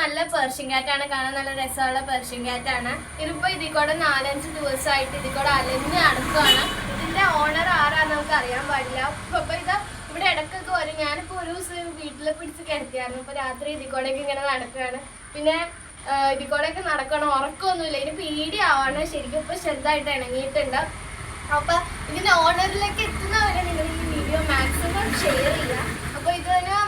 നല്ല പേർഷ്യൻ ക്യാറ്റാണ്, കാണാൻ നല്ല രസമുള്ള പേർഷ്യൻ ക്യാറ്റാണ്. ഇതിപ്പോൾ ഇതിൽ കൂടെ 4-5 ദിവസമായിട്ട് ഇതിൽ കൂടെ അലഞ്ഞ് നടക്കുകയാണ്. ഇതിൻ്റെ ഓണർ ആരാന്ന് നമുക്ക് അറിയാൻ പാടില്ല. അപ്പോൾ ഇത് ഇവിടെ ഇടയ്ക്കൊക്കെ വരും. ഞാനിപ്പോൾ ഒരു ദിവസം വീട്ടിൽ പിടിച്ച് കിടത്തിയായിരുന്നു. ഇപ്പോൾ രാത്രി ഇതിൽ കൂടെയൊക്കെ ഇങ്ങനെ നടക്കുകയാണ്. പിന്നെ ഇതിൽ കൂടെയൊക്കെ നടക്കണം, ഉറക്കമൊന്നുമില്ല, ഇതിന് പേടിയാവാണ്. ശരിക്കും ഇപ്പോൾ ചെറുതായിട്ട് ഇണങ്ങിയിട്ടുണ്ട്. അപ്പോൾ ഇതിൻ്റെ ഓണറിലേക്ക് എത്തുന്നവരെ നിങ്ങൾ ഈ വീഡിയോ മാക്സിമം ഷെയർ ചെയ്യുക. അപ്പോൾ ഇതിന്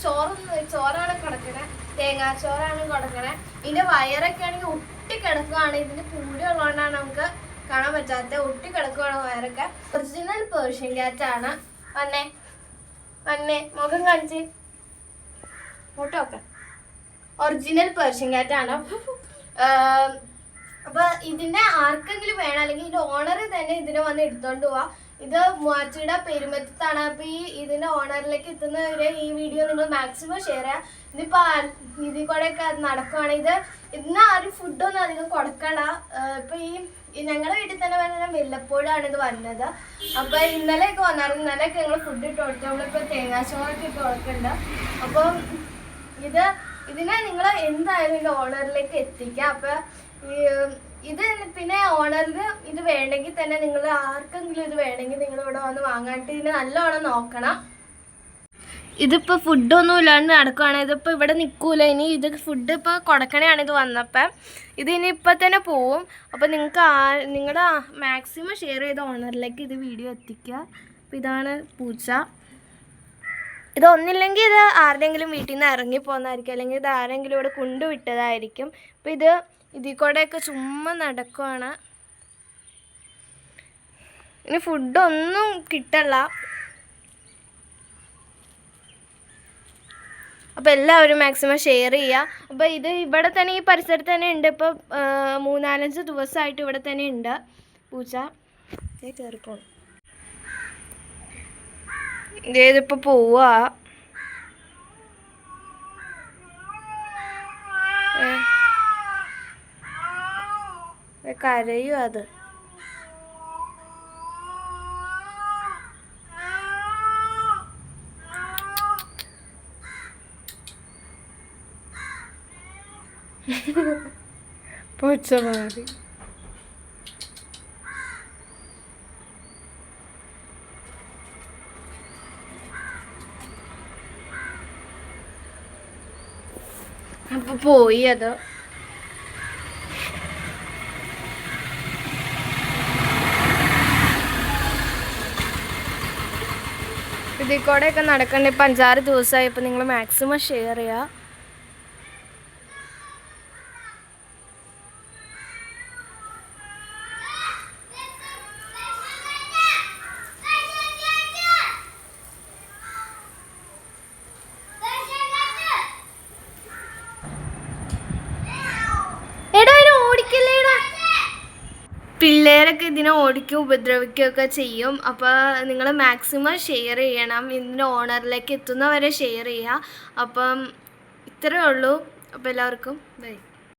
ചോറാണ് കൊടുക്കണേ, തേങ്ങാച്ചോറാണ് കൊടുക്കണേ. ഇതിൻ്റെ വയറൊക്കെ ആണെങ്കിൽ ഒട്ടിക്കിടക്കുകയാണ്. ഇതിൻ്റെ പൂടി ഉള്ളതുകൊണ്ടാണ് നമുക്ക് കാണാൻ പറ്റാത്ത, ഒട്ടിക്കിടക്കുകയാണ് വയറൊക്കെ. ഒറിജിനൽ പേർഷ്യൻ ക്യാറ്റാണ്. വന്നേ മുഖം കാണിച്ച് ഫോട്ടോ. Original Persian ക്യാറ്റാണ്. അപ്പോൾ ഇതിൻ്റെ ആർക്കെങ്കിലും വേണം, അല്ലെങ്കിൽ ഇതിൻ്റെ ഓണർ തന്നെ ഇതിനെ വന്ന് എടുത്തോണ്ട് പോവാം. ഇത് മൂവാറ്റുപുഴ പെരുമത്താണ്. അപ്പോൾ ഇതിൻ്റെ ഓണറിലേക്ക് എത്തുന്നവരെ ഈ വീഡിയോ നിങ്ങൾ മാക്സിമം ഷെയർ ചെയ്യുക. ഇതിപ്പോൾ ഇതിൽ കൂടെയൊക്കെ നടക്കുവാണ്. ഇന്ന് ആരും ഫുഡൊന്നും അധികം കൊടുക്കണ്ട. ഇപ്പോൾ ഞങ്ങളുടെ വീട്ടിൽ തന്നെ വന്ന വല്ലപ്പോഴാണ് ഇത് വന്നത്. അപ്പോൾ ഇന്നലെയൊക്കെ വന്നായിരുന്നു. ഇന്നലെയൊക്കെ ഞങ്ങൾ ഫുഡ് ഇട്ട് കൊടുത്തു. നമ്മളിപ്പോൾ തേങ്ങാച്ചോറൊക്കെ ഇട്ട് കൊടുക്കുന്നുണ്ട്. അപ്പം ഇതിനെ നിങ്ങൾ എന്തായാലും ഇതിൻ്റെ ഓണറിലേക്ക് എത്തിക്കുക. അപ്പോൾ ഇത് പിന്നെ ഓണറിന് ഇത് വേണമെങ്കിൽ തന്നെ നിങ്ങൾ ആർക്കെങ്കിലും ഇത് വേണമെങ്കിൽ നിങ്ങൾ ഇവിടെ വന്ന് വാങ്ങാനായിട്ട് ഇതിന് നല്ലോണം നോക്കണം. ഇതിപ്പോൾ ഫുഡൊന്നും ഇല്ലാണ്ട് നടക്കുകയാണ്. ഇതിപ്പോൾ ഇവിടെ നിൽക്കൂല. ഇനി ഇത് ഫുഡ് ഇപ്പോൾ കൊടുക്കണയാണ് ഇത് വന്നപ്പം. ഇതിനി ഇപ്പം തന്നെ പോവും. അപ്പോൾ നിങ്ങൾ മാക്സിമം ഷെയർ ചെയ്ത ഓണറിലേക്ക് ഇത് വീഡിയോ എത്തിക്കുക. അപ്പോൾ ഇതാണ് പൂച്ച. ഇതൊന്നില്ലെങ്കിൽ ഇത് ആരുടെയെങ്കിലും വീട്ടിൽ നിന്ന് ഇറങ്ങിപ്പോകുന്നതായിരിക്കും, അല്ലെങ്കിൽ ഇത് ആരെങ്കിലും ഇവിടെ കൊണ്ടുവിട്ടതായിരിക്കും. അപ്പോൾ ഇതിൽ കൂടെയൊക്കെ ചുമ്മാ നടക്കുവാണ്. ഇനി ഫുഡൊന്നും കിട്ടല്ല. അപ്പോൾ എല്ലാവരും മാക്സിമം ഷെയർ ചെയ്യുക. അപ്പോൾ ഇത് ഇവിടെ തന്നെ ഈ പരിസരത്ത് തന്നെ ഉണ്ട്. ഇപ്പോൾ 3-4 ദിവസമായിട്ട് ഇവിടെ തന്നെ ഉണ്ട് പൂച്ച. കയറിപ്പോണം. ഇതിപ്പോൾ പോവാ. കരയും അത്. പൂച്ച മാറി. അപ്പൊ പോയി അത്. ഇതിൽ കൂടെയൊക്കെ നടക്കണ്ട. ഇപ്പം 5-6 ദിവസമായി. ഇപ്പം നിങ്ങൾ മാക്സിമം ഷെയർ ചെയ്യുക. പിള്ളേരൊക്കെ ഇതിനെ ഓടിക്കും, ഉപദ്രവിക്കുകയൊക്കെ ചെയ്യും. അപ്പോൾ നിങ്ങൾ മാക്സിമം ഷെയർ ചെയ്യണം. ഇതിൻ്റെ ഓണറിലേക്ക് എത്തുന്നവരെ ഷെയർ ചെയ്യുക. അപ്പം ഇത്രയേ ഉള്ളൂ. അപ്പോൾ എല്ലാവർക്കും ബൈ.